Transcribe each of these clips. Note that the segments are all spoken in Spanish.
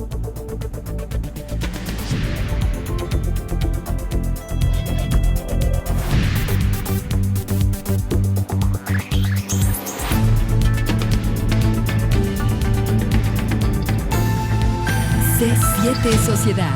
C7 Sociedad.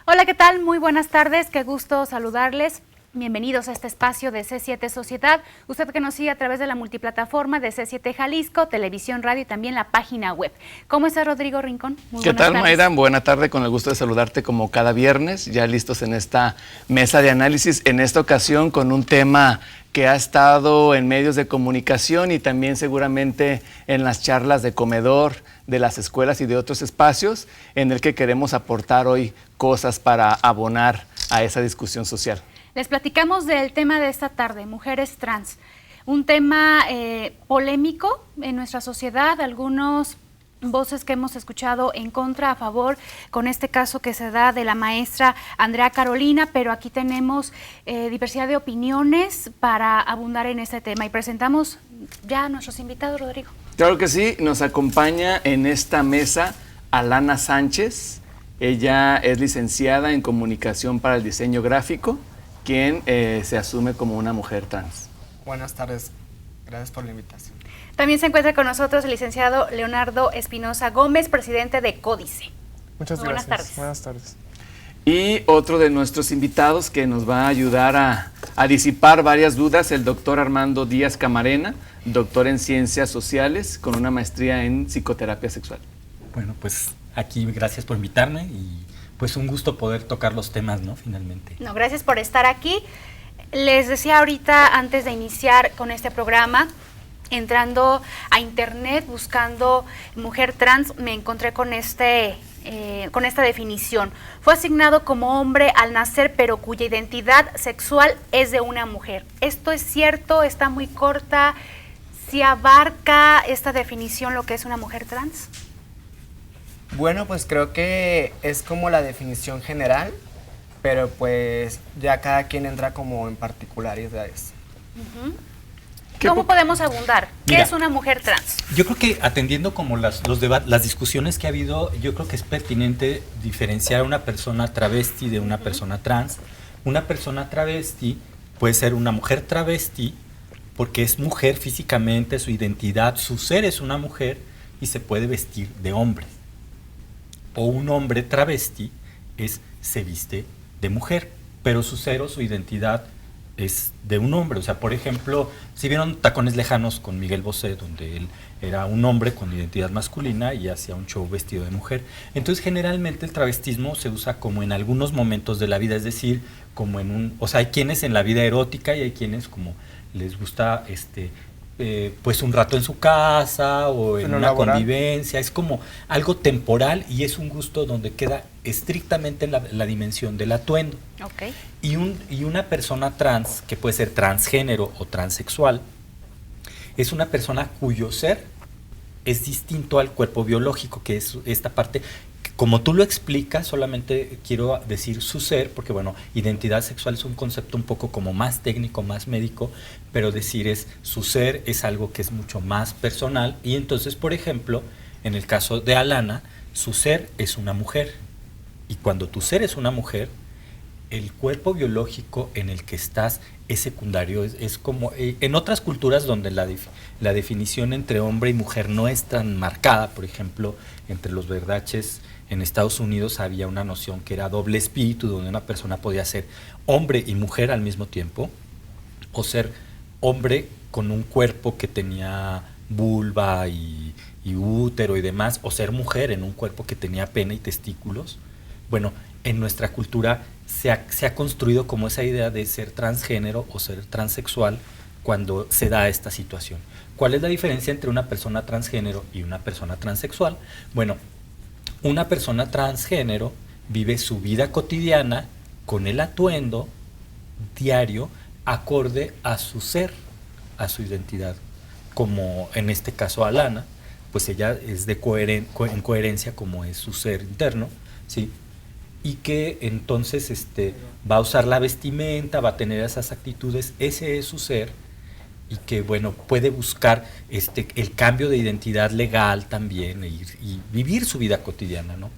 Hola, ¿qué tal? Muy buenas tardes, qué gusto saludarles. Bienvenidos a este espacio de C7 Sociedad. Usted que nos sigue a través de la multiplataforma de C7 Jalisco, televisión, radio y también la página web. ¿Cómo está Rodrigo Rincón? Muy ¿Qué tal, Mayra? Buena tarde, con el gusto de saludarte como cada viernes, ya listos en esta mesa de análisis, en esta ocasión con un tema que ha estado en medios de comunicación y también seguramente en las charlas de comedor de las escuelas y de otros espacios, en el que queremos aportar hoy cosas para abonar a esa discusión social. Les platicamos del tema de esta tarde, mujeres trans. Un tema polémico en nuestra sociedad, algunos voces que hemos escuchado en contra, a favor, con este caso que se da de la maestra Andrea Carolina, pero aquí tenemos diversidad de opiniones para abundar en este tema. Y presentamos ya a nuestros invitados, Rodrigo. Claro que sí, nos acompaña en esta mesa Alana Sánchez. Ella es licenciada en Comunicación para el Diseño Gráfico, quien se asume como una mujer trans. Buenas tardes, gracias por la invitación. También se encuentra con nosotros el licenciado Leonardo Espinosa Gómez, presidente de Códice. Muchas gracias. Buenas tardes. Buenas tardes. Y otro de nuestros invitados que nos va a ayudar a disipar varias dudas, el doctor Armando Díaz Camarena, doctor en Ciencias Sociales, con una maestría en Psicoterapia Sexual. Bueno, pues aquí gracias por invitarme y pues un gusto poder tocar los temas, ¿no? Finalmente. No, gracias por estar aquí. Les decía ahorita, antes de iniciar con este programa, entrando a internet, buscando mujer trans, me encontré con esta definición. Fue asignado como hombre al nacer, pero cuya identidad sexual es de una mujer. ¿Esto es cierto? ¿Está muy corta? ¿Sí abarca esta definición lo que es una mujer trans? Bueno, pues creo que es como la definición general, pero pues ya cada quien entra como en particularidades. ¿Cómo podemos abundar? ¿Qué Mira, es una mujer trans? Yo creo que atendiendo como las discusiones que ha habido, yo creo que es pertinente diferenciar a una persona travesti de una persona trans. Una persona travesti puede ser una mujer travesti porque es mujer físicamente, su identidad, su ser es una mujer y se puede vestir de hombre. O un hombre travesti se viste de mujer, pero su ser o su identidad es de un hombre. O sea, por ejemplo, si vieron Tacones Lejanos con Miguel Bosé, donde él era un hombre con identidad masculina y hacía un show vestido de mujer. Entonces, generalmente el travestismo se usa como en algunos momentos de la vida, es decir, como o sea, hay quienes en la vida erótica y hay quienes como les gusta pues un rato en su casa o en una convivencia, es como algo temporal y es un gusto donde queda estrictamente en la dimensión del atuendo. Okay. Y una persona trans, que puede ser transgénero o transexual, es una persona cuyo ser es distinto al cuerpo biológico, que es esta parte. Como tú lo explicas, solamente quiero decir su ser, porque bueno, identidad sexual es un concepto un poco como más técnico, más médico, pero decir su ser es algo que es mucho más personal. Y entonces, por ejemplo, en el caso de Alana, su ser es una mujer. Y cuando tu ser es una mujer, el cuerpo biológico en el que estás es secundario, es como en otras culturas donde la definición entre hombre y mujer no es tan marcada. Por ejemplo, entre los verdaches en Estados Unidos había una noción que era doble espíritu, donde una persona podía ser hombre y mujer al mismo tiempo, o ser hombre con un cuerpo que tenía vulva y útero y demás, o ser mujer en un cuerpo que tenía pene y testículos. Bueno, en nuestra cultura se ha construido como esa idea de ser transgénero o ser transexual cuando se da esta situación. ¿Cuál es la diferencia entre una persona transgénero y una persona transexual? Bueno, una persona transgénero vive su vida cotidiana con el atuendo diario acorde a su ser, a su identidad. Como en este caso Alana, pues ella es en coherencia como es su ser interno, ¿sí? Y que entonces va a usar la vestimenta, va a tener esas actitudes, ese es su ser, y que, bueno, puede buscar el cambio de identidad legal también y vivir su vida cotidiana, ¿no?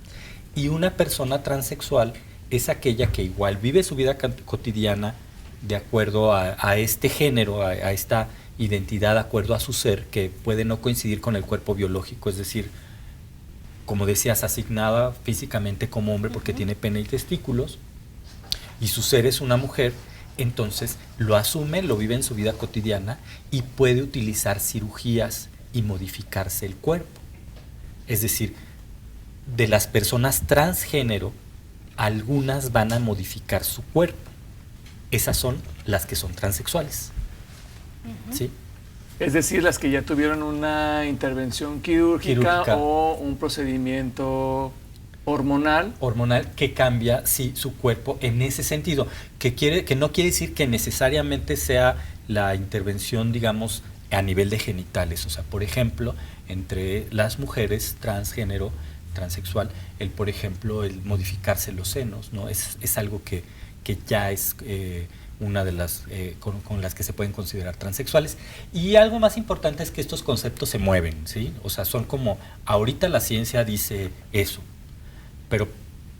Y una persona transexual es aquella que igual vive su vida cotidiana de acuerdo a este género, a esta identidad, de acuerdo a su ser, que puede no coincidir con el cuerpo biológico, es decir, como decías, asignada físicamente como hombre porque tiene pene y testículos, y su ser es una mujer. Entonces lo asume, lo vive en su vida cotidiana y puede utilizar cirugías y modificarse el cuerpo. Es decir, de las personas transgénero, algunas van a modificar su cuerpo. Esas son las que son transexuales. ¿Sí? Es decir, las que ya tuvieron una intervención quirúrgica o un procedimiento hormonal que cambia, sí, su cuerpo en ese sentido, que no quiere decir que necesariamente sea la intervención, digamos, a nivel de genitales. O sea, por ejemplo, entre las mujeres transgénero, transexual, por ejemplo, el modificarse los senos, ¿no? Es algo que ya es una de las con las que se pueden considerar transexuales. Y algo más importante es que estos conceptos se mueven, ¿sí? O sea, son como, ahorita la ciencia dice eso, pero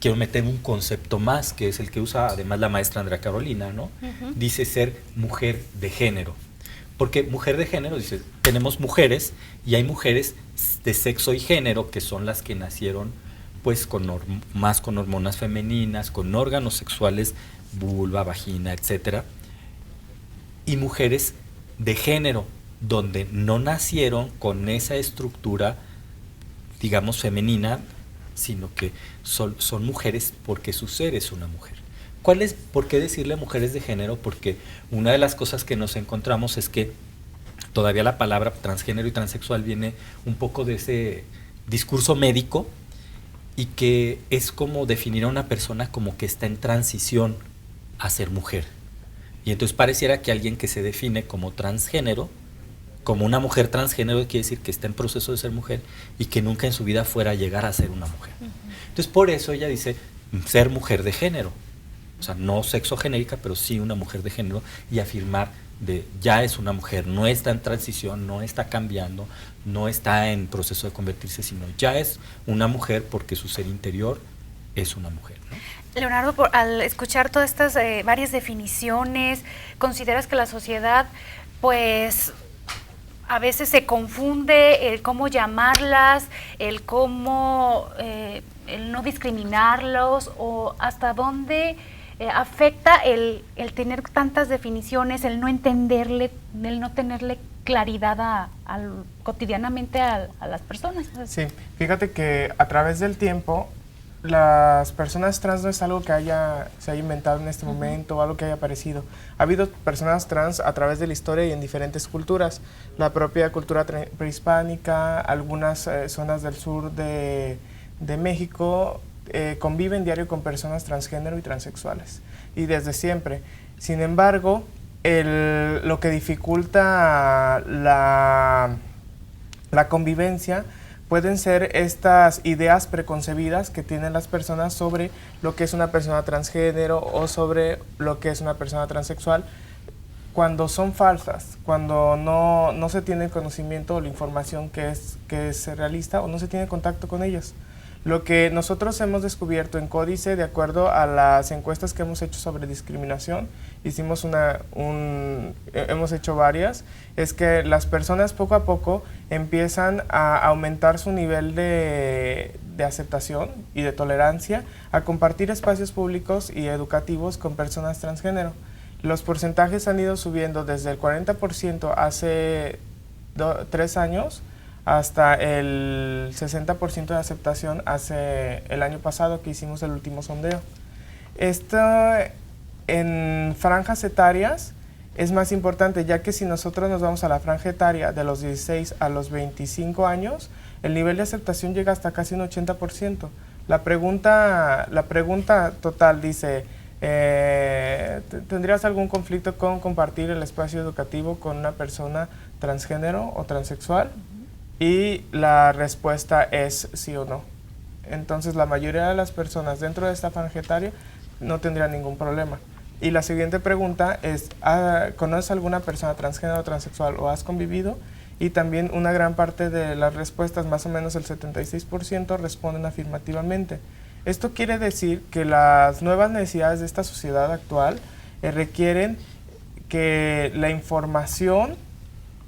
quiero meter un concepto más, que es el que usa además la maestra Andrea Carolina, ¿no? Dice ser mujer de género. Porque mujer de género, dice, tenemos mujeres y hay mujeres de sexo y género que son las que nacieron pues más con hormonas femeninas, con órganos sexuales, vulva, vagina, etcétera. Y mujeres de género, donde no nacieron con esa estructura, digamos, femenina, sino que son mujeres porque su ser es una mujer. ¿Por qué decirle mujeres de género? Porque una de las cosas que nos encontramos es que todavía la palabra transgénero y transexual viene un poco de ese discurso médico, y que es como definir a una persona como que está en transición a ser mujer. Y entonces pareciera que alguien que se define como transgénero, como una mujer transgénero, quiere decir que está en proceso de ser mujer y que nunca en su vida fuera a llegar a ser una mujer. Entonces por eso ella dice ser mujer de género, o sea, no sexogenérica, pero sí una mujer de género, y afirmar ya es una mujer, no está en transición, no está cambiando, no está en proceso de convertirse, sino ya es una mujer porque su ser interior es una mujer, ¿no? Leonardo, al escuchar todas estas varias definiciones, ¿consideras que la sociedad, pues, a veces se confunde el cómo llamarlas, el cómo, el no discriminarlos, o hasta dónde afecta el tener tantas definiciones, el no entenderle, el no tenerle claridad cotidianamente a las personas? Sí, fíjate que a través del tiempo, las personas trans no es algo que se haya inventado en este momento o algo que haya aparecido. Ha habido personas trans a través de la historia y en diferentes culturas. La propia cultura prehispánica, algunas zonas del sur de México conviven diario con personas transgénero y transexuales, y desde siempre. Sin embargo, lo que dificulta la convivencia pueden ser estas ideas preconcebidas que tienen las personas sobre lo que es una persona transgénero o sobre lo que es una persona transexual, cuando son falsas, cuando no se tiene conocimiento o la información que es realista, o no se tiene contacto con ellas. Lo que nosotros hemos descubierto en Códice, de acuerdo a las encuestas que hemos hecho sobre discriminación, hemos hecho varias, es que las personas poco a poco empiezan a aumentar su nivel de aceptación y de tolerancia a compartir espacios públicos y educativos con personas transgénero. Los porcentajes han ido subiendo desde el 40% hace 3 años hasta el 60% de aceptación hace el año pasado, que hicimos el último sondeo. Esto en franjas etarias es más importante, ya que si nosotros nos vamos a la franja etaria de los 16 a los 25 años, el nivel de aceptación llega hasta casi un 80%. La pregunta total dice, ¿tendrías algún conflicto con compartir el espacio educativo con una persona transgénero o transexual? Y la respuesta es sí o no. Entonces la mayoría de las personas dentro de esta franja etaria no tendrían ningún problema. Y la siguiente pregunta es, ¿conoces alguna persona transgénero o transexual o has convivido? Y también una gran parte de las respuestas, más o menos el 76%, responden afirmativamente. Esto quiere decir que las nuevas necesidades de esta sociedad actual requieren que la información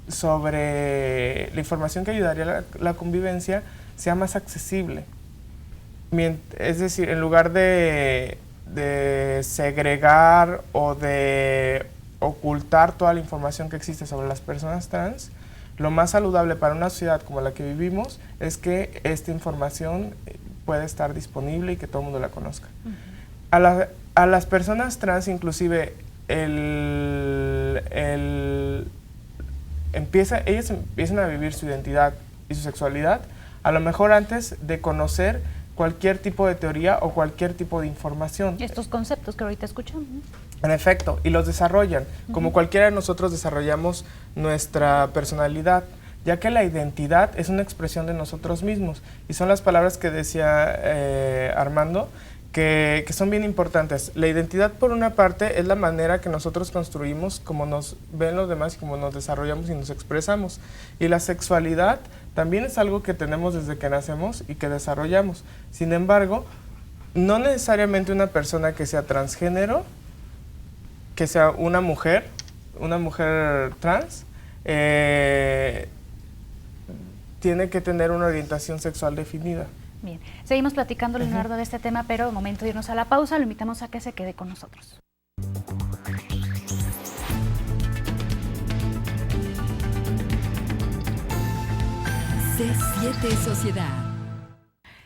que ayudaría a la convivencia sea más accesible. Es decir, en lugar de segregar o de ocultar toda la información que existe sobre las personas trans, lo más saludable para una sociedad como la que vivimos es que esta información puede estar disponible y que todo el mundo la conozca. A las personas trans, inclusive, ellas empiezan a vivir su identidad y su sexualidad, a lo mejor antes de conocer cualquier tipo de teoría o cualquier tipo de información. Y estos conceptos que ahorita escuchamos. En efecto, y los desarrollan, como cualquiera de nosotros desarrollamos nuestra personalidad, ya que la identidad es una expresión de nosotros mismos, y son las palabras que decía Armando, que son bien importantes. La identidad, por una parte, es la manera que nosotros construimos cómo nos ven los demás y cómo nos desarrollamos y nos expresamos. Y la sexualidad también es algo que tenemos desde que nacemos y que desarrollamos. Sin embargo, no necesariamente una persona que sea transgénero, que sea una mujer trans, tiene que tener una orientación sexual definida. Bien, seguimos platicando, Leonardo, de este tema, pero momento de irnos a la pausa, lo invitamos a que se quede con nosotros. C7 Sociedad.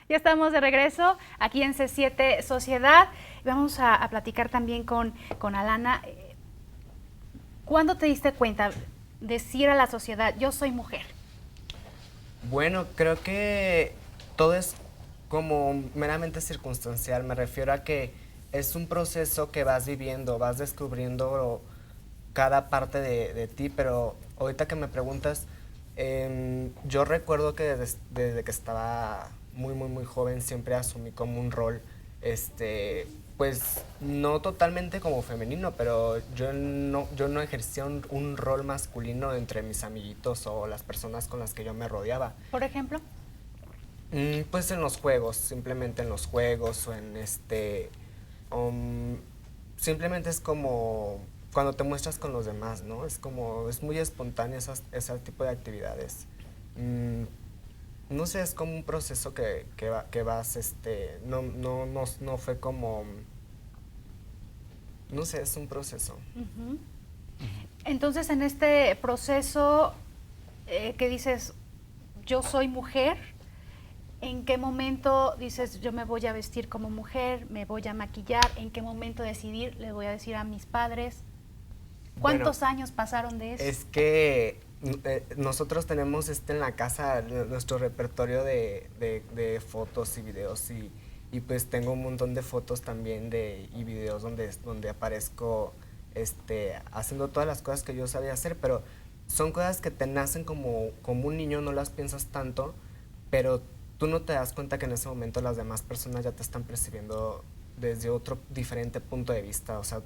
Ya estamos de regreso aquí en C7 Sociedad. Vamos a platicar también con Alana. ¿Cuándo te diste cuenta de decir a la sociedad, yo soy mujer? Bueno, creo que todo es como meramente circunstancial. Me refiero a que es un proceso que vas viviendo, vas descubriendo cada parte de ti, pero ahorita que me preguntas, yo recuerdo que desde que estaba muy joven siempre asumí como un rol, pues no totalmente como femenino, pero yo no ejercía un rol masculino entre mis amiguitos o las personas con las que yo me rodeaba. ¿Por ejemplo? Pues en los juegos, simplemente en los juegos o en simplemente es como cuando te muestras con los demás, ¿no? Es muy espontáneo ese tipo de actividades. No sé, es como un proceso que vas, no fue como, no sé, es un proceso. Uh-huh. Entonces, en este proceso que dices, yo soy mujer, ¿en qué momento dices, yo me voy a vestir como mujer, me voy a maquillar? ¿En qué momento decidir, le voy a decir a mis padres? ¿Cuántos años pasaron de eso? Es que nosotros tenemos en la casa nuestro repertorio de fotos y videos y pues tengo un montón de fotos también y videos donde aparezco haciendo todas las cosas que yo sabía hacer, pero son cosas que te nacen como un niño, no las piensas tanto, pero tú no te das cuenta que en ese momento las demás personas ya te están percibiendo desde otro diferente punto de vista. O sea,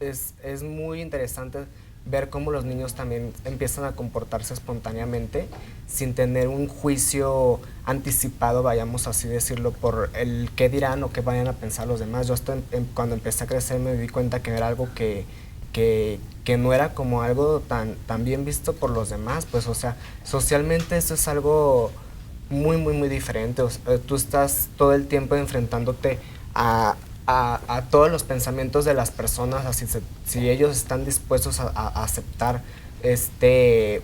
es muy interesante ver cómo los niños también empiezan a comportarse espontáneamente sin tener un juicio anticipado, vayamos así decirlo, por el qué dirán o qué vayan a pensar los demás. Yo cuando empecé a crecer me di cuenta que era algo que no era como algo tan bien visto por los demás, pues, o sea, socialmente eso es algo muy diferente. O sea, tú estás todo el tiempo enfrentándote a todos los pensamientos de las personas, así si ellos están dispuestos a aceptar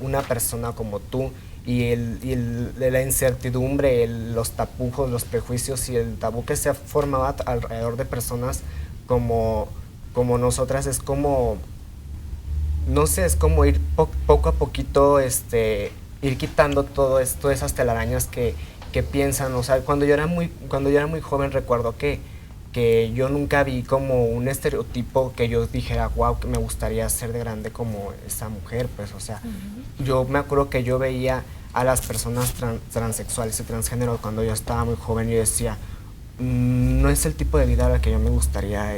una persona como tú y la incertidumbre, los tapujos, los prejuicios y el tabú que se ha formado alrededor de personas como nosotras, es como, no sé, es como ir poco a poquito, ir quitando todo esto, esas telarañas que piensan. O sea, cuando yo era muy joven recuerdo que yo nunca vi como un estereotipo que yo dijera, wow, que me gustaría ser de grande como esa mujer, pues, o sea, yo me acuerdo que yo veía a las personas transexuales y transgénero cuando yo estaba muy joven y yo decía, no es el tipo de vida a la que yo me gustaría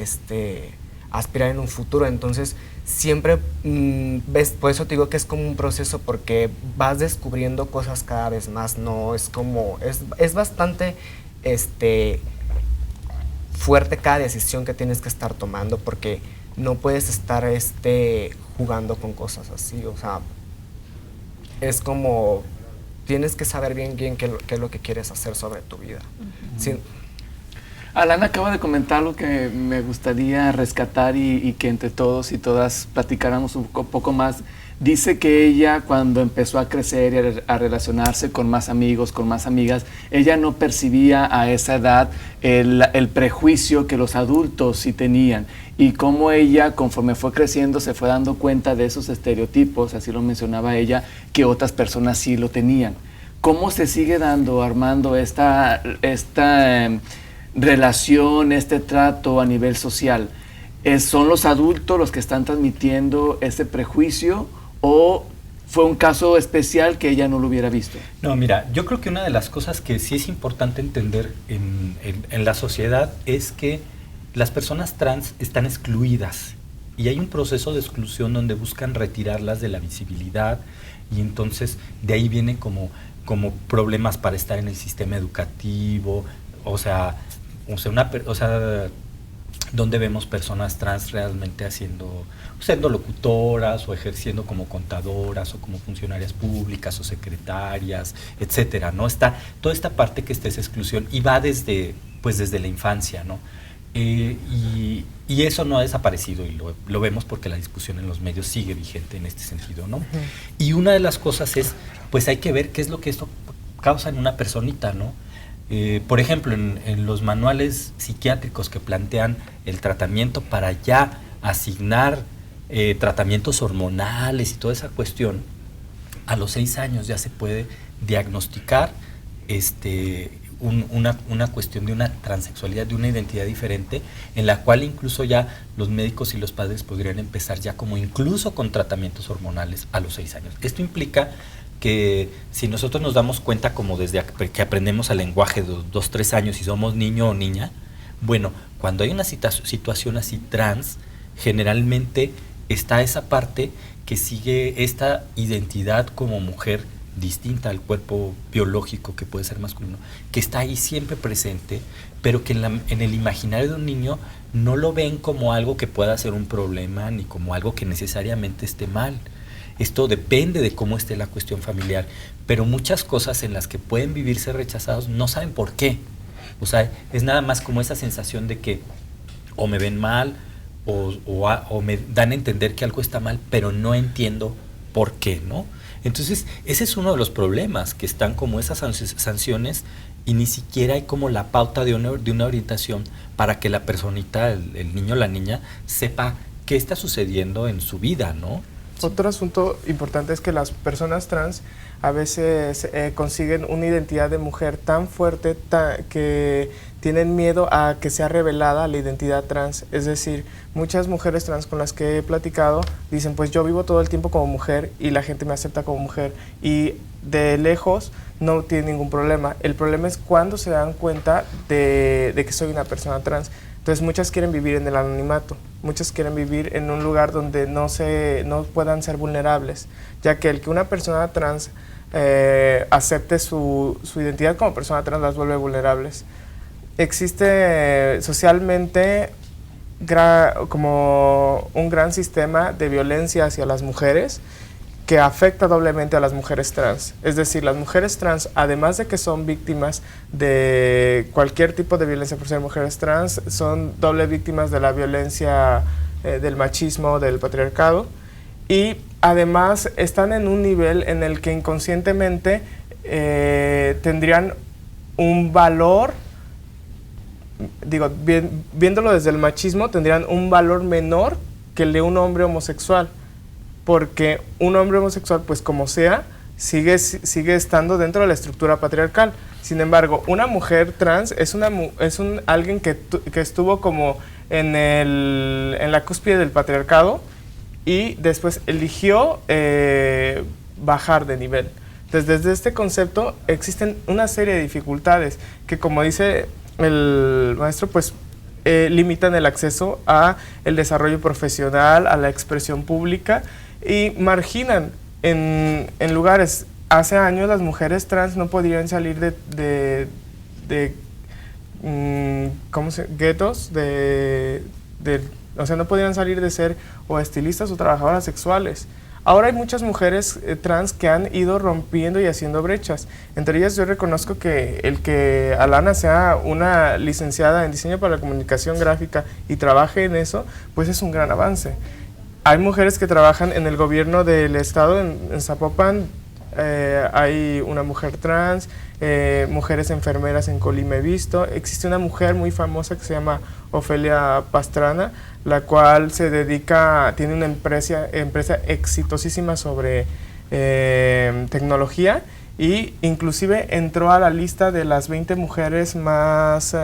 aspirar en un futuro. Entonces, siempre ves, por eso te digo que es como un proceso, porque vas descubriendo cosas cada vez más, ¿no? Es como, es bastante fuerte cada decisión que tienes que estar tomando, porque no puedes estar jugando con cosas así, o sea, es como, tienes que saber bien qué es lo que quieres hacer sobre tu vida. Sí. Alan acaba de comentar lo que me gustaría rescatar y que entre todos y todas platicáramos un poco más. Dice que ella, cuando empezó a crecer y a relacionarse con más amigos, con más amigas, ella no percibía a esa edad el prejuicio que los adultos sí tenían, y cómo ella, conforme fue creciendo, se fue dando cuenta de esos estereotipos, así lo mencionaba ella, que otras personas sí lo tenían. ¿Cómo se sigue dando, Armando, esta relación, este trato a nivel social? ¿Son los adultos los que están transmitiendo ese prejuicio o fue un caso especial que ella no lo hubiera visto? No, mira, yo creo que una de las cosas que sí es importante entender en la sociedad es que las personas trans están excluidas y hay un proceso de exclusión donde buscan retirarlas de la visibilidad, y entonces de ahí viene como problemas para estar en el sistema educativo, o sea, donde vemos personas trans realmente siendo locutoras o ejerciendo como contadoras o como funcionarias públicas o secretarias, etcétera, ¿no? Está toda esta parte que esta es exclusión y va desde la infancia, ¿no? Y eso no ha desaparecido, y lo vemos porque la discusión en los medios sigue vigente en este sentido, ¿no? Uh-huh. Y una de las cosas es, pues hay que ver qué es lo que esto causa en una personita, ¿no? Por ejemplo, en los manuales psiquiátricos que plantean el tratamiento para ya asignar tratamientos hormonales y toda esa cuestión, a los 6 años ya se puede diagnosticar una cuestión de una transexualidad, de una identidad diferente, en la cual incluso ya los médicos y los padres podrían empezar ya como incluso con tratamientos hormonales a los 6 años. Esto implica que si nosotros nos damos cuenta como desde que aprendemos el lenguaje de 2, 3 años y somos niño o niña, bueno, cuando hay una situación así trans, generalmente está esa parte que sigue esta identidad como mujer distinta al cuerpo biológico, que puede ser masculino, que está ahí siempre presente, pero que en el imaginario de un niño no lo ven como algo que pueda ser un problema ni como algo que necesariamente esté mal. Esto depende de cómo esté la cuestión familiar, pero muchas cosas en las que pueden vivirse rechazados no saben por qué. O sea, es nada más como esa sensación de que o me ven mal o me dan a entender que algo está mal, pero no entiendo por qué, ¿no? Entonces, ese es uno de los problemas, que están como esas sanciones y ni siquiera hay como la pauta de una orientación para que la personita, el niño o la niña, sepa qué está sucediendo en su vida, ¿no? Otro asunto importante es que las personas trans a veces consiguen una identidad de mujer tan fuerte que tienen miedo a que sea revelada la identidad trans. Es decir, muchas mujeres trans con las que he platicado dicen, pues yo vivo todo el tiempo como mujer y la gente me acepta como mujer, y de lejos no tiene ningún problema. El problema es cuando se dan cuenta de que soy una persona trans. Entonces muchas quieren vivir en el anonimato, muchas quieren vivir en un lugar donde no puedan ser vulnerables, ya que el que una persona trans acepte su identidad como persona trans las vuelve vulnerables. Existe socialmente como un gran sistema de violencia hacia las mujeres que afecta doblemente a las mujeres trans. Es decir, las mujeres trans, además de que son víctimas de cualquier tipo de violencia por ser mujeres trans, son doble víctimas de la violencia del machismo, del patriarcado, y además están en un nivel en el que inconscientemente tendrían un valor, viéndolo desde el machismo, tendrían un valor menor que el de un hombre homosexual, porque un hombre homosexual, pues como sea, sigue estando dentro de la estructura patriarcal. Sin embargo, una mujer trans es alguien que estuvo como en la cúspide del patriarcado y después eligió bajar de nivel. Entonces, desde este concepto existen una serie de dificultades que, como dice el maestro, pues limitan el acceso a el desarrollo profesional, a la expresión pública y marginan en lugares. Hace años las mujeres trans no podían salir guetos, o sea, no podían salir de ser o estilistas o trabajadoras sexuales. Ahora hay muchas mujeres trans que han ido rompiendo y haciendo brechas. Entre ellas yo reconozco que el que Alana sea una licenciada en diseño para la comunicación gráfica y trabaje en eso, pues es un gran avance. Hay mujeres que trabajan en el gobierno del estado, en Zapopan, hay una mujer trans, mujeres enfermeras en Colima he visto. Existe una mujer muy famosa que se llama Ofelia Pastrana, la cual se dedica, tiene una empresa exitosísima sobre tecnología y inclusive entró a la lista de las 20 mujeres más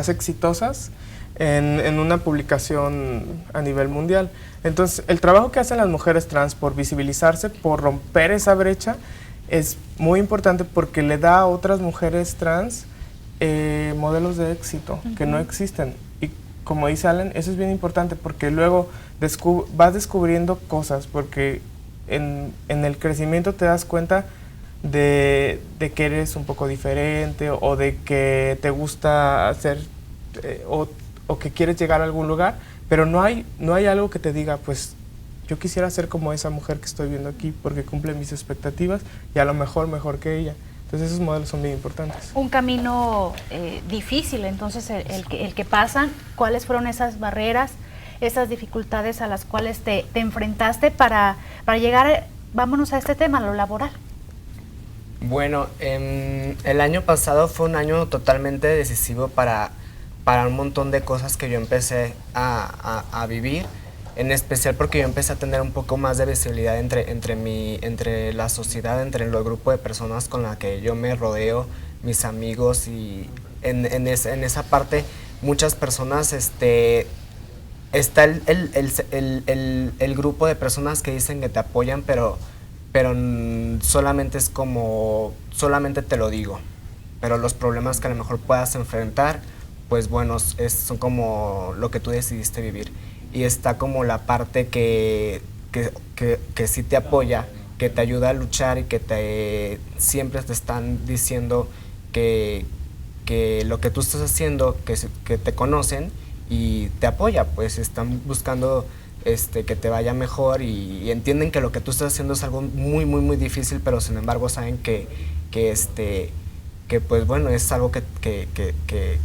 exitosas en una publicación a nivel mundial. Entonces, el trabajo que hacen las mujeres trans por visibilizarse, por romper esa brecha, es muy importante porque le da a otras mujeres trans modelos de éxito que no existen. Y como dice Alan, eso es bien importante porque luego vas descubriendo cosas, porque en el crecimiento te das cuenta de que eres un poco diferente o de que te gusta hacer o que quieres llegar a algún lugar, pero no hay algo que te diga, pues yo quisiera ser como esa mujer que estoy viendo aquí porque cumple mis expectativas y a lo mejor que ella. Entonces esos modelos son bien importantes. Un camino difícil, entonces el que pasan. ¿Cuáles fueron esas barreras, esas dificultades a las cuales te enfrentaste para llegar, vámonos a este tema, lo laboral? Bueno, el año pasado fue un año totalmente decisivo para un montón de cosas que yo empecé a vivir, en especial porque yo empecé a tener un poco más de visibilidad entre la sociedad, entre el grupo de personas con la que yo me rodeo, mis amigos, y en esa parte muchas personas, está el grupo de personas que dicen que te apoyan, pero solamente es como, solamente te lo digo, pero los problemas que a lo mejor puedas enfrentar, pues bueno, son como lo que tú decidiste vivir. Y está como la parte que sí te apoya, que te ayuda a luchar y que siempre te están diciendo que lo que tú estás haciendo, que te conocen y te apoya, pues están buscando que te vaya mejor y entienden que lo que tú estás haciendo es algo muy, muy, muy difícil, pero sin embargo saben que pues bueno, es algo que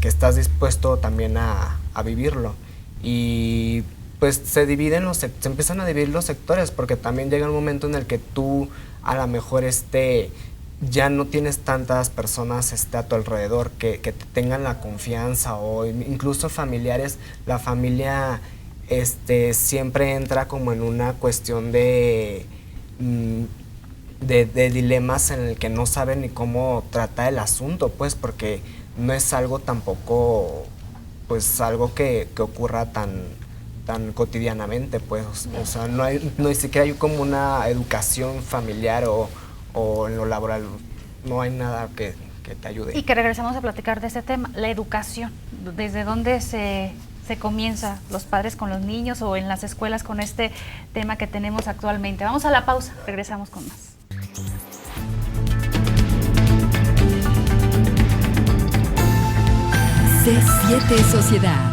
estás dispuesto también a vivirlo. Y pues se empiezan a dividir los sectores, porque también llega un momento en el que tú a lo mejor ya no tienes tantas personas a tu alrededor que te tengan la confianza, o incluso familiares. La familia siempre entra como en una cuestión de dilemas en el que no saben ni cómo tratar el asunto, pues, porque no es algo tampoco, pues, algo que ocurra tan cotidianamente, pues, o sea, no ni siquiera hay como una educación familiar o en lo laboral, no hay nada que te ayude. Y que regresamos a platicar de este tema, la educación, ¿desde dónde se comienza los padres con los niños o en las escuelas con este tema que tenemos actualmente? Vamos a la pausa, regresamos con más. C7 Sociedad.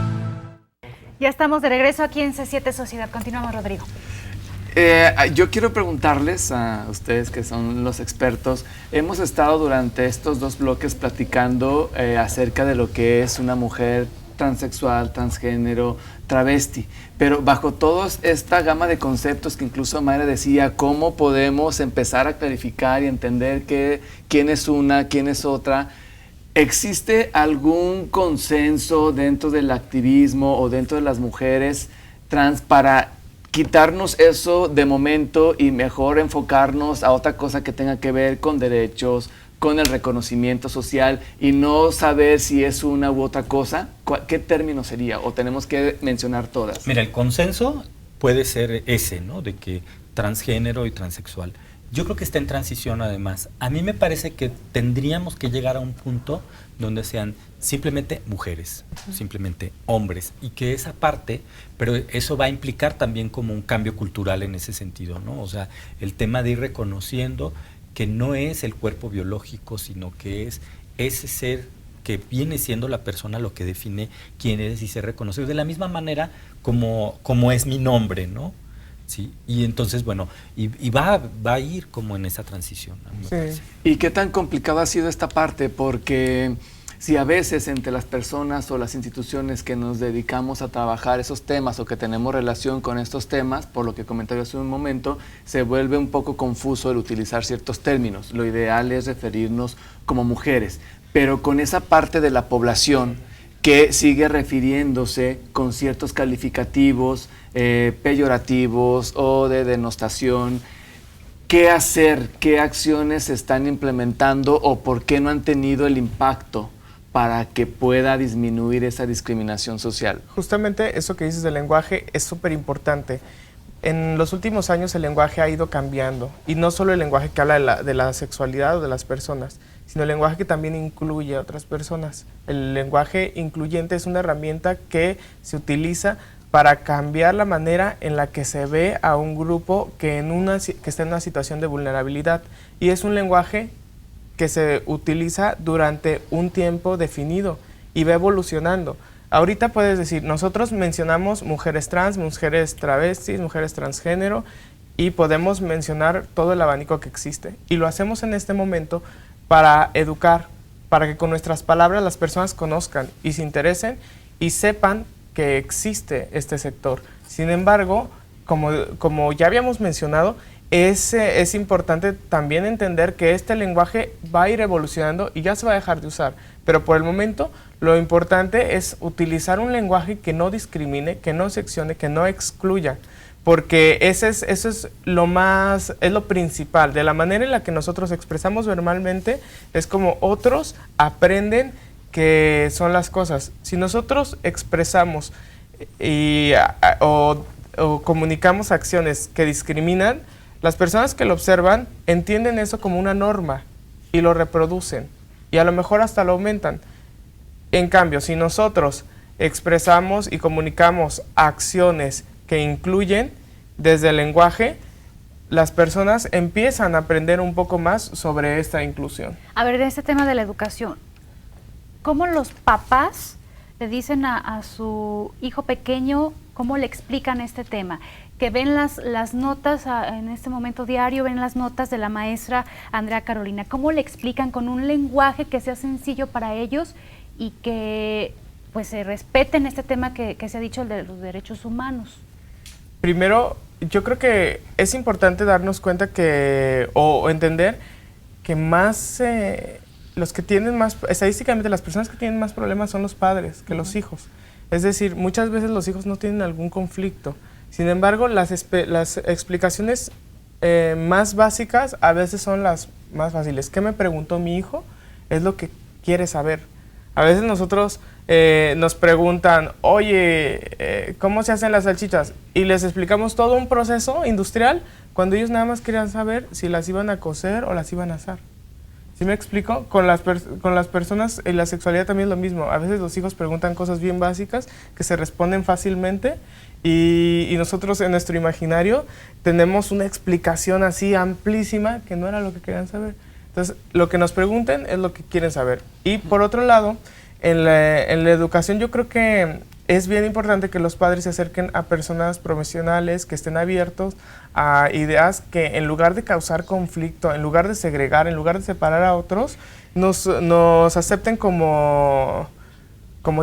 Ya estamos de regreso aquí en C7 Sociedad. Continuamos, Rodrigo. Yo quiero preguntarles a ustedes que son los expertos. Hemos estado durante estos 2 bloques platicando acerca de lo que es una mujer transexual, transgénero, travesti, pero bajo toda esta gama de conceptos que incluso Mayra decía, ¿cómo podemos empezar a clarificar y entender quién es una, quién es otra? ¿Existe algún consenso dentro del activismo o dentro de las mujeres trans para quitarnos eso de momento y mejor enfocarnos a otra cosa que tenga que ver con derechos, con el reconocimiento social y no saber si es una u otra cosa? ¿Qué término sería? ¿O tenemos que mencionar todas? Mira, el consenso puede ser ese, ¿no? De que transgénero y transexual. Yo creo que está en transición además. A mí me parece que tendríamos que llegar a un punto donde sean simplemente mujeres, simplemente hombres, y que esa parte, pero eso va a implicar también como un cambio cultural en ese sentido, ¿no? O sea, el tema de ir reconociendo que no es el cuerpo biológico, sino que es ese ser que viene siendo la persona lo que define quién eres y ser reconocido, de la misma manera como es mi nombre, ¿no? Sí, y entonces, bueno, y va a ir como en esa transición, ¿no? Me parece. ¿Y qué tan complicado ha sido esta parte? Porque si a veces entre las personas o las instituciones que nos dedicamos a trabajar esos temas o que tenemos relación con estos temas, por lo que comentaba hace un momento, se vuelve un poco confuso el utilizar ciertos términos. Lo ideal es referirnos como mujeres, pero con esa parte de la población que sigue refiriéndose con ciertos calificativos peyorativos o de denostación. ¿Qué hacer? ¿Qué acciones se están implementando o por qué no han tenido el impacto para que pueda disminuir esa discriminación social? Justamente eso que dices del lenguaje es súper importante. En los últimos años el lenguaje ha ido cambiando, y no solo el lenguaje que habla de la sexualidad o de las personas, sino el lenguaje que también incluye a otras personas. El lenguaje incluyente es una herramienta que se utiliza para cambiar la manera en la que se ve a un grupo que está en una situación de vulnerabilidad. Y es un lenguaje que se utiliza durante un tiempo definido y va evolucionando. Ahorita puedes decir, nosotros mencionamos mujeres trans, mujeres travestis, mujeres transgénero, y podemos mencionar todo el abanico que existe. Y lo hacemos en este momento para educar, para que con nuestras palabras las personas conozcan y se interesen y sepan que existe este sector. Sin embargo, como ya habíamos mencionado, es importante también entender que este lenguaje va a ir evolucionando y ya se va a dejar de usar. Pero por el momento, lo importante es utilizar un lenguaje que no discrimine, que no seccione, que no excluya. Porque eso es lo principal. De la manera en la que nosotros expresamos verbalmente, es como otros aprenden que son las cosas. Si nosotros expresamos o comunicamos acciones que discriminan, las personas que lo observan entienden eso como una norma y lo reproducen y a lo mejor hasta lo aumentan. En cambio, si nosotros expresamos y comunicamos acciones que incluyen desde el lenguaje, las personas empiezan a aprender un poco más sobre esta inclusión. A ver, de este tema de la educación, ¿cómo los papás le dicen a su hijo pequeño, cómo le explican este tema? Que ven las notas en este momento diario, ven las notas de la maestra Andrea Carolina. ¿Cómo le explican con un lenguaje que sea sencillo para ellos y que pues se respeten este tema que se ha dicho, el de los derechos humanos? Primero, yo creo que es importante darnos cuenta o entender que los que tienen más, estadísticamente las personas que tienen más problemas son los padres que los hijos. Es decir, muchas veces los hijos no tienen algún conflicto. Sin embargo, las explicaciones más básicas a veces son las más fáciles. ¿Qué me preguntó mi hijo? Es lo que quiere saber. A veces nosotros nos preguntan, oye, ¿cómo se hacen las salchichas? Y les explicamos todo un proceso industrial cuando ellos nada más querían saber si las iban a cocer o las iban a asar. ¿Sí me explico? Con las personas en la sexualidad también es lo mismo. A veces los hijos preguntan cosas bien básicas que se responden fácilmente y nosotros en nuestro imaginario tenemos una explicación así amplísima que no era lo que querían saber. Entonces, lo que nos pregunten es lo que quieren saber. Y por otro lado, en la educación yo creo que es bien importante que los padres se acerquen a personas profesionales que estén abiertos a ideas que en lugar de causar conflicto, en lugar de segregar, en lugar de separar a otros, nos acepten como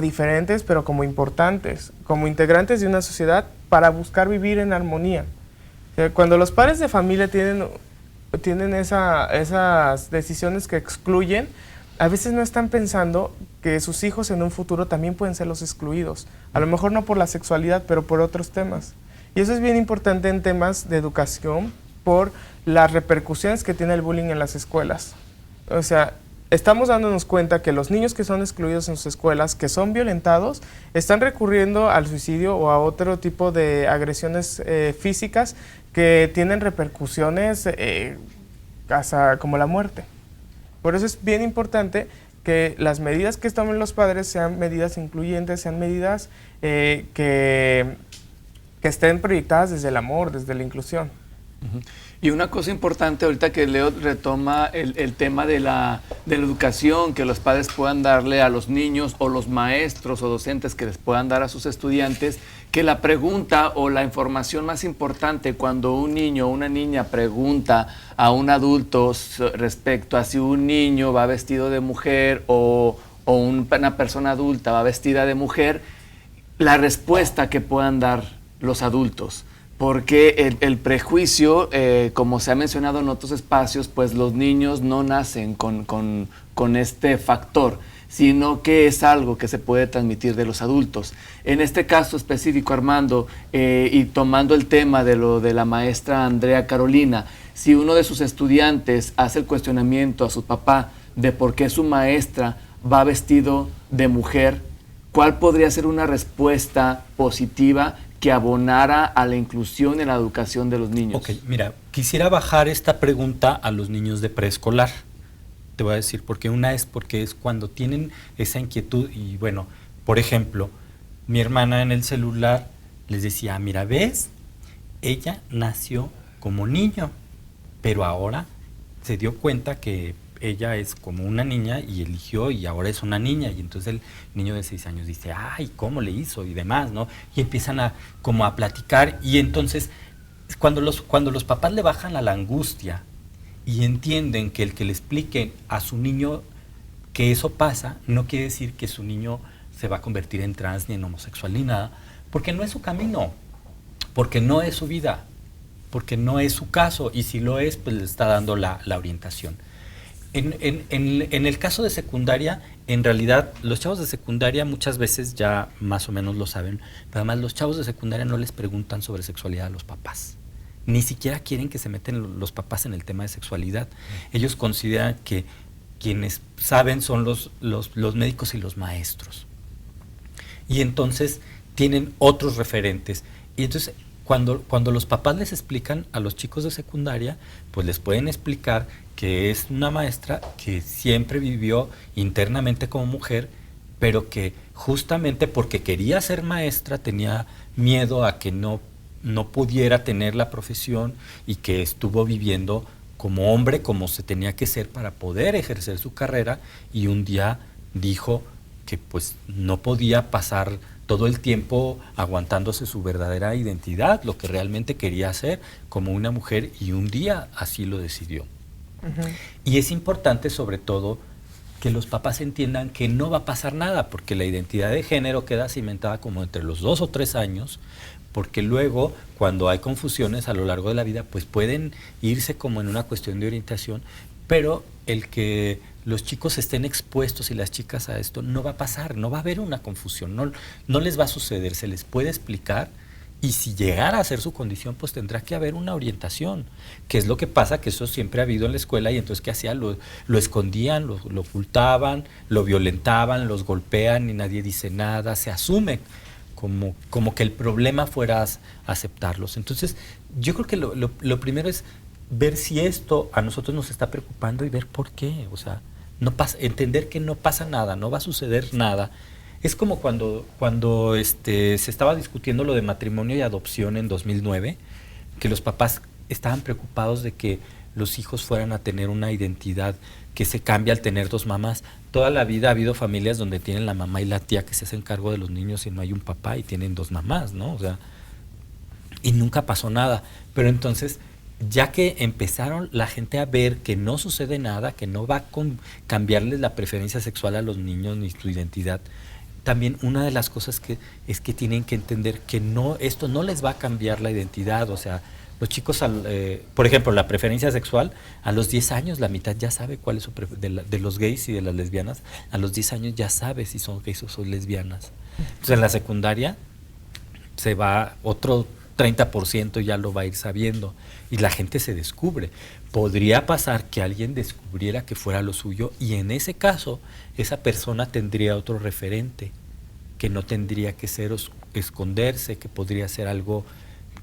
diferentes, pero como importantes, como integrantes de una sociedad para buscar vivir en armonía. O sea, cuando los padres de familia tienen esas decisiones que excluyen, a veces no están pensando que sus hijos en un futuro también pueden ser los excluidos. A lo mejor no por la sexualidad, pero por otros temas. Y eso es bien importante en temas de educación por las repercusiones que tiene el bullying en las escuelas. O sea, estamos dándonos cuenta que los niños que son excluidos en sus escuelas, que son violentados, están recurriendo al suicidio o a otro tipo de agresiones físicas que tienen repercusiones hasta como la muerte. Por eso es bien importante que las medidas que tomen los padres sean medidas incluyentes, sean medidas que estén proyectadas desde el amor, desde la inclusión. Y una cosa importante, ahorita que Leo retoma el tema de la educación que los padres puedan darle a los niños o los maestros o docentes que les puedan dar a sus estudiantes, que la pregunta o la información más importante cuando un niño o una niña pregunta a un adulto respecto a si un niño va vestido de mujer o una persona adulta va vestida de mujer, la respuesta que puedan dar los adultos. Porque el prejuicio, como se ha mencionado en otros espacios, pues los niños no nacen con este factor, sino que es algo que se puede transmitir de los adultos. En este caso específico, Armando, y tomando el tema de lo de la maestra Andrea Carolina, si uno de sus estudiantes hace el cuestionamiento a su papá de por qué su maestra va vestido de mujer, ¿cuál podría ser una respuesta positiva que abonara a la inclusión en la educación de los niños? Ok, mira, quisiera bajar esta pregunta a los niños de preescolar. Te voy a decir, porque una es porque es cuando tienen esa inquietud y bueno, por ejemplo, mi hermana en el celular les decía, mira, ¿ves? Ella nació como niño, pero ahora se dio cuenta que ella es como una niña y eligió y ahora es una niña, y entonces el niño de 6 años dice, ay, ¿cómo le hizo? Y demás, ¿no? Y empiezan como a platicar, y entonces cuando los papás le bajan a la angustia y entienden que el que le expliquen a su niño que eso pasa, no quiere decir que su niño se va a convertir en trans ni en homosexual ni nada, porque no es su camino, porque no es su vida, porque no es su caso, y si lo es, pues le está dando la orientación. En el caso de secundaria, en realidad los chavos de secundaria muchas veces ya más o menos lo saben, pero además los chavos de secundaria no les preguntan sobre sexualidad a los papás. Ni siquiera quieren que se meten los papás en el tema de sexualidad. Ellos consideran que quienes saben son los médicos y los maestros. Y entonces tienen otros referentes. Y entonces cuando los papás les explican a los chicos de secundaria, pues les pueden explicar que es una maestra que siempre vivió internamente como mujer, pero que justamente porque quería ser maestra tenía miedo a que no pudiera tener la profesión, y que estuvo viviendo como hombre, como se tenía que ser para poder ejercer su carrera, y un día dijo que pues no podía pasar todo el tiempo aguantándose su verdadera identidad, lo que realmente quería hacer como una mujer, y un día así lo decidió. Uh-huh. Y es importante sobre todo que los papás entiendan que no va a pasar nada, porque la identidad de género queda cimentada como entre los 2 o 3 años, porque luego cuando hay confusiones a lo largo de la vida, pues pueden irse como en una cuestión de orientación, pero el que los chicos estén expuestos y las chicas a esto no va a pasar, no va a haber una confusión, no les va a suceder, se les puede explicar, y si llegara a ser su condición, pues tendrá que haber una orientación, que es lo que pasa, que eso siempre ha habido en la escuela, y entonces ¿qué hacían? Lo escondían, lo ocultaban, lo violentaban, los golpean y nadie dice nada, se asume como que el problema fuera aceptarlos. Entonces yo creo que lo primero es ver si esto a nosotros nos está preocupando y ver por qué, o sea, entender que no pasa nada, no va a suceder nada. Es como cuando se estaba discutiendo lo de matrimonio y adopción en 2009, que los papás estaban preocupados de que los hijos fueran a tener una identidad que se cambia al tener 2 mamás. Toda la vida ha habido familias donde tienen la mamá y la tía que se hacen cargo de los niños y no hay un papá y tienen 2 mamás, ¿no? O sea, y nunca pasó nada. Pero entonces, ya que empezaron la gente a ver que no sucede nada, que no va a cambiarles la preferencia sexual a los niños ni su identidad, también una de las cosas es que tienen que entender que esto no les va a cambiar la identidad. O sea, los chicos, por ejemplo, la preferencia sexual, a los 10 años la mitad ya sabe cuál es su de los gays y de las lesbianas, a los 10 años ya sabe si son gays o son lesbianas. Entonces en la secundaria se va otro 30% ya lo va a ir sabiendo, y la gente se descubre. Podría pasar que alguien descubriera que fuera lo suyo, y en ese caso esa persona tendría otro referente, que no tendría que ser esconderse, que podría ser algo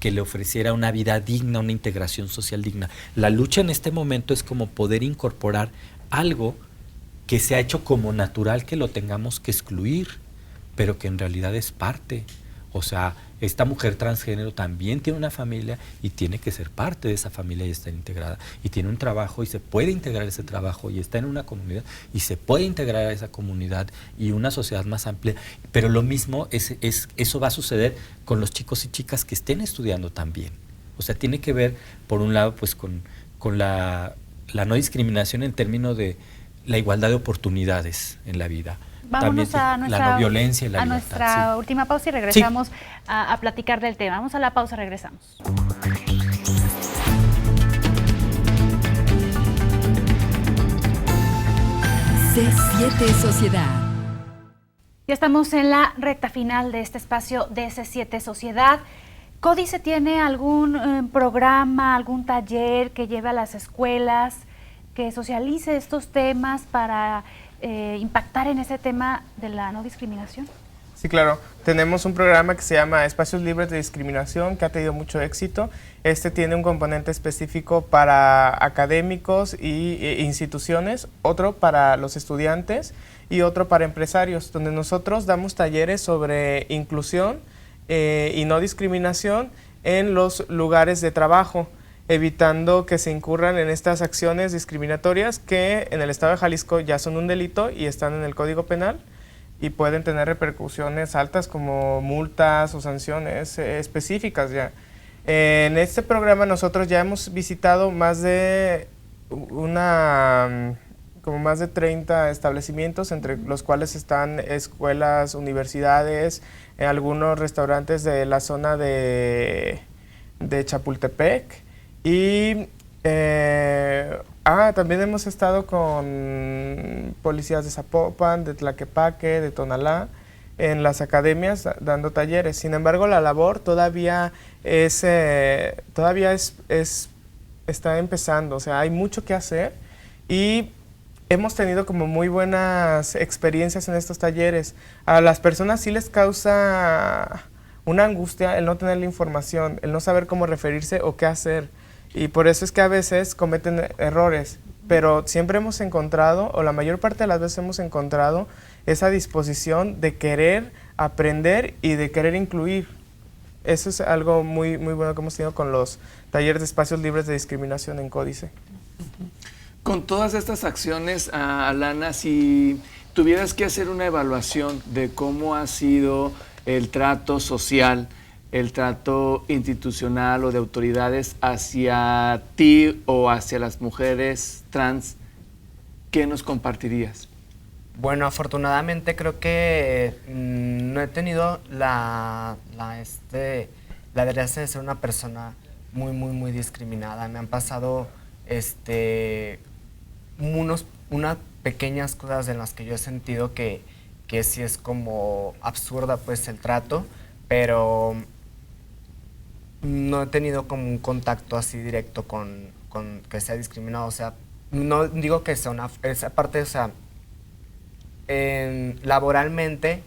que le ofreciera una vida digna, una integración social digna. La lucha en este momento es como poder incorporar algo que se ha hecho como natural que lo tengamos que excluir, pero que en realidad es parte. O sea, esta mujer transgénero también tiene una familia y tiene que ser parte de esa familia y estar integrada. Y tiene un trabajo y se puede integrar ese trabajo y está en una comunidad y se puede integrar a esa comunidad y una sociedad más amplia. Pero lo mismo, eso va a suceder con los chicos y chicas que estén estudiando también. O sea, tiene que ver, por un lado, pues con la no discriminación en términos de la igualdad de oportunidades en la vida. Vámonos a la no violencia y la libertad, nuestra última pausa y regresamos a platicar del tema. Vamos a la pausa, regresamos. C7 Sociedad. Ya estamos en la recta final de este espacio de C7 Sociedad. ¿Códice tiene algún programa, algún taller que lleve a las escuelas, que socialice estos temas para impactar en ese tema de la no discriminación? Sí, claro. Tenemos un programa que se llama Espacios Libres de Discriminación, que ha tenido mucho éxito. Este tiene un componente específico para académicos e instituciones, otro para los estudiantes y otro para empresarios, donde nosotros damos talleres sobre inclusión y no discriminación en los lugares de trabajo, evitando que se incurran en estas acciones discriminatorias que en el estado de Jalisco ya son un delito y están en el Código Penal y pueden tener repercusiones altas como multas o sanciones específicas ya. En este programa nosotros ya hemos visitado más de 30 establecimientos, entre los cuales están escuelas, universidades, algunos restaurantes de la zona de Chapultepec. Y también hemos estado con policías de Zapopan, de Tlaquepaque, de Tonalá, en las academias dando talleres. Sin embargo, la labor todavía está empezando, o sea, hay mucho que hacer y hemos tenido como muy buenas experiencias en estos talleres. A las personas sí les causa una angustia el no tener la información, el no saber cómo referirse o qué hacer. Y por eso es que a veces cometen errores, pero siempre hemos encontrado, o la mayor parte de las veces hemos encontrado, esa disposición de querer aprender y de querer incluir. Eso es algo muy, muy bueno que hemos tenido con los talleres de espacios libres de discriminación en Códice. Con todas estas acciones, Alana, si tuvieras que hacer una evaluación de cómo ha sido el trato social, el trato institucional o de autoridades hacia ti o hacia las mujeres trans, ¿qué nos compartirías? Bueno, afortunadamente creo que no he tenido la desgracia de ser una persona muy discriminada. Me han pasado unas pequeñas cosas en las que yo he sentido que sí es como absurda pues el trato, pero no he tenido como un contacto así directo con que sea discriminado. O sea, no digo que sea esa parte, o sea, laboralmente,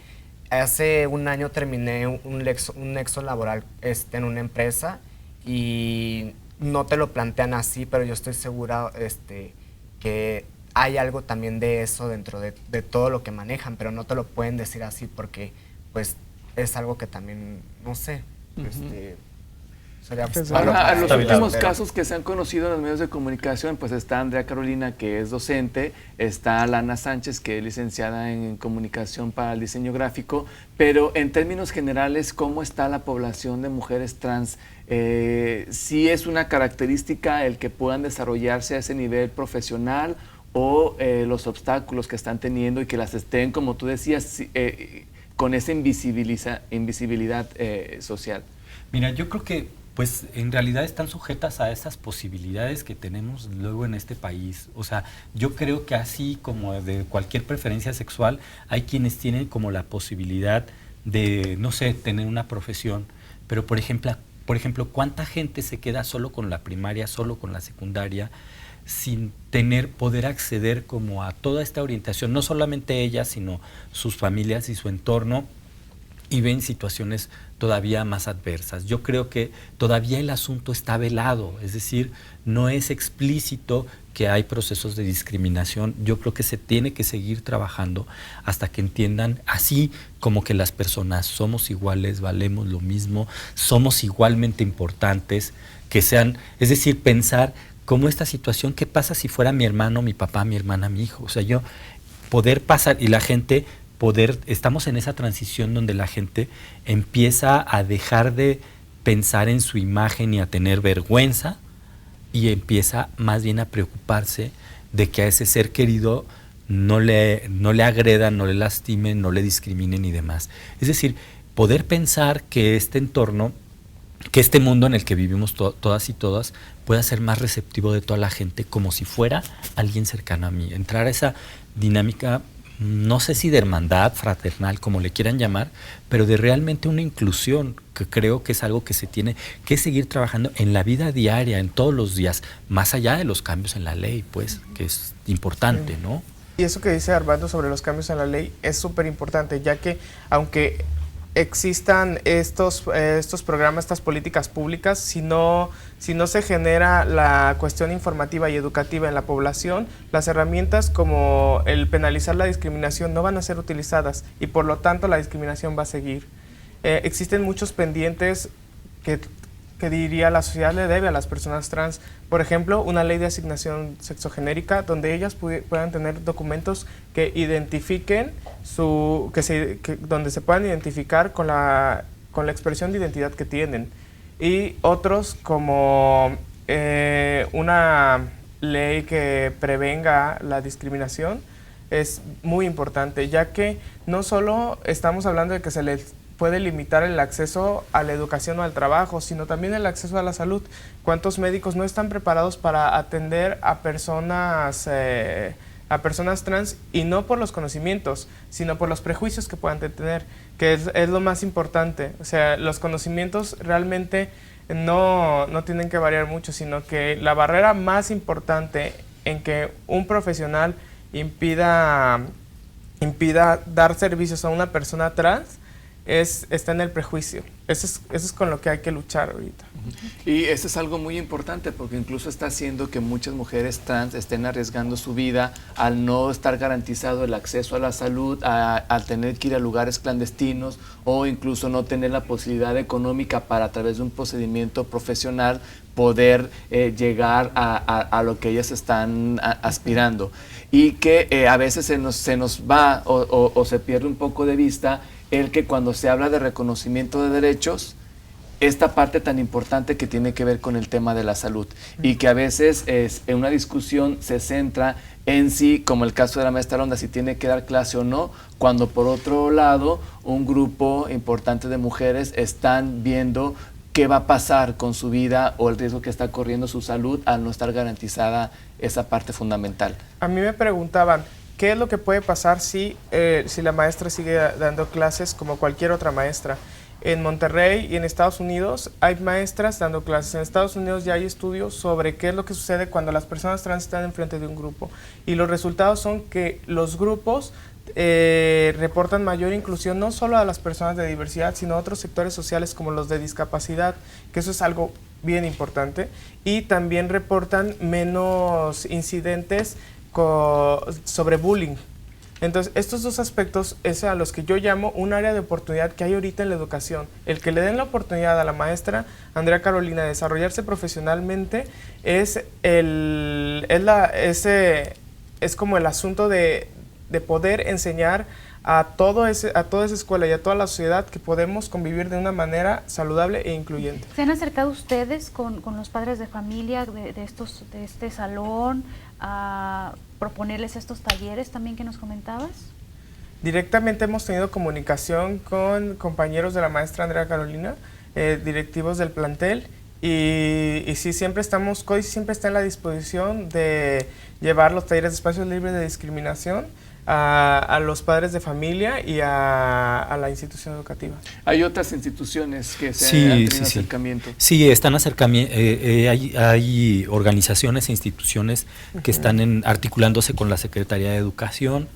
hace un año terminé un nexo laboral en una empresa y no te lo plantean así, pero yo estoy segura que hay algo también de eso dentro de todo lo que manejan, pero no te lo pueden decir así porque pues es algo que también, no sé, Ahora, los últimos casos que se han conocido en los medios de comunicación, pues está Andrea Carolina, que es docente, está Alana Sánchez, que es licenciada en comunicación para el diseño gráfico, pero en términos generales, ¿cómo está la población de mujeres trans? ¿Sí es una característica el que puedan desarrollarse a ese nivel profesional o los obstáculos que están teniendo y que las estén, como tú decías, con esa invisibilidad social? Mira, yo creo que pues en realidad están sujetas a esas posibilidades que tenemos luego en este país. O sea, yo creo que así como de cualquier preferencia sexual, hay quienes tienen como la posibilidad de, no sé, tener una profesión, pero por ejemplo, ¿cuánta gente se queda solo con la primaria, solo con la secundaria, sin poder acceder como a toda esta orientación? No solamente ella, sino sus familias y su entorno, y ven situaciones todavía más adversas. Yo creo que todavía el asunto está velado, es decir, no es explícito que hay procesos de discriminación. Yo creo que se tiene que seguir trabajando hasta que entiendan, así como que las personas somos iguales, valemos lo mismo, somos igualmente importantes, que sean, es decir, pensar como esta situación, ¿qué pasa si fuera mi hermano, mi papá, mi hermana, mi hijo? O sea, yo poder pasar y la gente estamos en esa transición donde la gente empieza a dejar de pensar en su imagen y a tener vergüenza y empieza más bien a preocuparse de que a ese ser querido no le agredan, no le lastimen, no le discriminen y demás. Es decir, poder pensar que este entorno, que este mundo en el que vivimos todas y todas pueda ser más receptivo de toda la gente como si fuera alguien cercano a mí. Entrar a esa dinámica, no sé si de hermandad, fraternal, como le quieran llamar, pero de realmente una inclusión, que creo que es algo que se tiene que seguir trabajando en la vida diaria, en todos los días, más allá de los cambios en la ley, pues, que es importante, ¿no? Y eso que dice Armando sobre los cambios en la ley es súper importante, ya que aunque existan estos programas, estas políticas públicas, si no se genera la cuestión informativa y educativa en la población, las herramientas como el penalizar la discriminación no van a ser utilizadas y por lo tanto la discriminación va a seguir. Existen muchos pendientes que diría la sociedad le debe a las personas trans. Por ejemplo, una ley de asignación sexogenérica donde ellas puedan tener documentos que identifiquen donde se puedan identificar con la expresión de identidad que tienen. Y otros como una ley que prevenga la discriminación es muy importante, ya que no solo estamos hablando de que se les puede limitar el acceso a la educación o al trabajo, sino también el acceso a la salud. ¿Cuántos médicos no están preparados para atender a personas trans y no por los conocimientos, sino por los prejuicios que puedan tener, que es lo más importante? O sea, los conocimientos realmente no tienen que variar mucho, sino que la barrera más importante en que un profesional impida dar servicios a una persona trans está en el prejuicio. Eso es con lo que hay que luchar ahorita. Y eso es algo muy importante porque incluso está haciendo que muchas mujeres trans estén arriesgando su vida al no estar garantizado el acceso a la salud, al tener que ir a lugares clandestinos o incluso no tener la posibilidad económica para a través de un procedimiento profesional poder llegar a lo que ellas están aspirando. Y que a veces se nos va o se pierde un poco de vista el que cuando se habla de reconocimiento de derechos, esta parte tan importante que tiene que ver con el tema de la salud y que a veces en una discusión se centra en sí, como el caso de la maestra Ronda, si tiene que dar clase o no, cuando por otro lado un grupo importante de mujeres están viendo qué va a pasar con su vida o el riesgo que está corriendo su salud al no estar garantizada esa parte fundamental. A mí me preguntaban, ¿qué es lo que puede pasar si la maestra sigue dando clases como cualquier otra maestra? En Monterrey y en Estados Unidos hay maestras dando clases. En Estados Unidos ya hay estudios sobre qué es lo que sucede cuando las personas trans están enfrente de un grupo. Y los resultados son que los grupos reportan mayor inclusión no solo a las personas de diversidad, sino a otros sectores sociales como los de discapacidad, que eso es algo bien importante. Y también reportan menos incidentes sobre bullying. Entonces, estos dos aspectos es a los que yo llamo un área de oportunidad que hay ahorita en la educación. El que le den la oportunidad a la maestra Andrea Carolina de desarrollarse profesionalmente es como el asunto de poder enseñar a toda esa escuela y a toda la sociedad que podemos convivir de una manera saludable e incluyente. ¿Se han acercado ustedes con los padres de familia de este salón a proponerles estos talleres también que nos comentabas? Directamente hemos tenido comunicación con compañeros de la maestra Andrea Carolina, directivos del plantel, y sí, CODIS siempre está en la disposición de llevar los talleres de espacios libres de discriminación a los padres de familia y a la institución educativa. ¿Hay otras instituciones que se han tenido acercamiento? Sí, están hay organizaciones e instituciones que están articulándose con la Secretaría de Educación,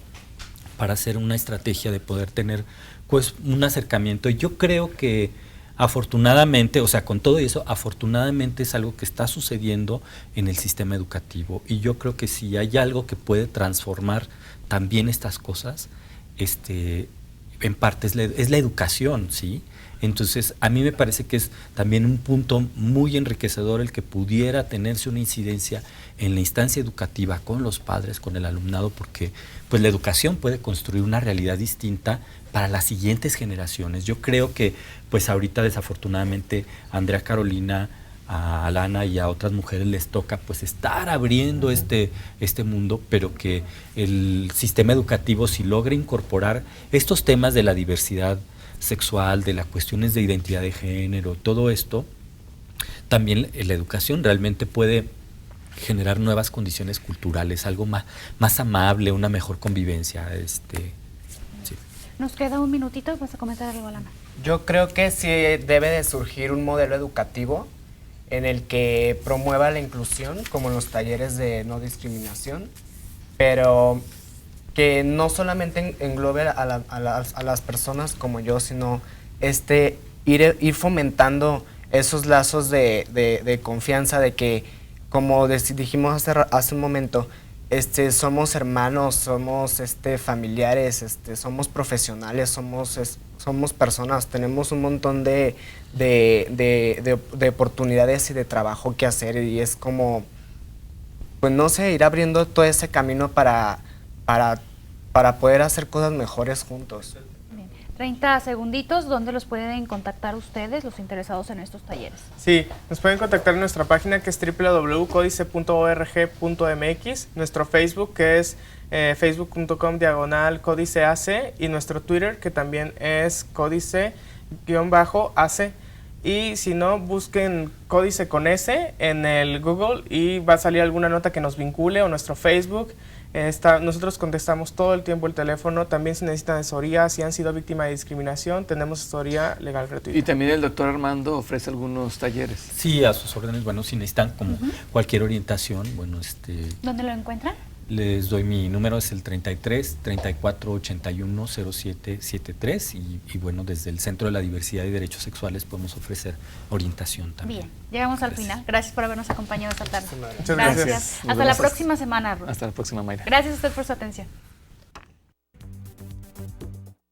para hacer una estrategia de poder tener pues un acercamiento. Y yo creo que afortunadamente, o sea, con todo eso, afortunadamente es algo que está sucediendo en el sistema educativo, y yo creo que si hay algo que puede transformar también estas cosas, en parte es la educación, ¿sí? Entonces, a mí me parece que es también un punto muy enriquecedor el que pudiera tenerse una incidencia en la instancia educativa con los padres, con el alumnado, porque pues la educación puede construir una realidad distinta para las siguientes generaciones. Yo creo que pues ahorita desafortunadamente a Andrea Carolina, a Alana y a otras mujeres les toca pues estar abriendo este mundo, pero que el sistema educativo, si logra incorporar estos temas de la diversidad sexual, de las cuestiones de identidad de género, todo esto, también la educación realmente puede generar nuevas condiciones culturales, algo más amable, una mejor convivencia. Sí. Nos queda un minutito y vas a comentar algo, Alana. Yo creo que sí debe de surgir un modelo educativo en el que promueva la inclusión, como en los talleres de no discriminación, pero que no solamente englobe a las personas como yo, sino ir fomentando esos lazos de confianza, de que, como dijimos hace un momento, somos hermanos, somos familiares, somos profesionales, somos personas, tenemos un montón de oportunidades y de trabajo que hacer, y es como, pues no sé, ir abriendo todo ese camino para poder hacer cosas mejores juntos. Bien. 30 segunditos, ¿dónde los pueden contactar ustedes, los interesados en estos talleres? Sí, nos pueden contactar en nuestra página, que es www.codice.org.mx, nuestro Facebook, que es facebook.com/códiceac, y nuestro Twitter, que también es códice-ac. Y si no, busquen Códice con S en el Google y va a salir alguna nota que nos vincule, o nuestro Facebook. Nosotros contestamos todo el tiempo el teléfono. También si necesitan asesoría, si han sido víctima de discriminación, tenemos asesoría legal gratuita. Y también el doctor Armando ofrece algunos talleres. Sí, a sus órdenes. Bueno, si necesitan como cualquier orientación, bueno, ¿Dónde lo encuentran? les doy mi número, es el 33 34 81 07 73, y bueno, desde el Centro de la Diversidad y Derechos Sexuales podemos ofrecer orientación también. Bien, llegamos al final. Gracias por habernos acompañado esta tarde. Muchas gracias. Hasta la próxima semana, Ruth. Hasta la próxima, Mayra. Gracias a usted por su atención.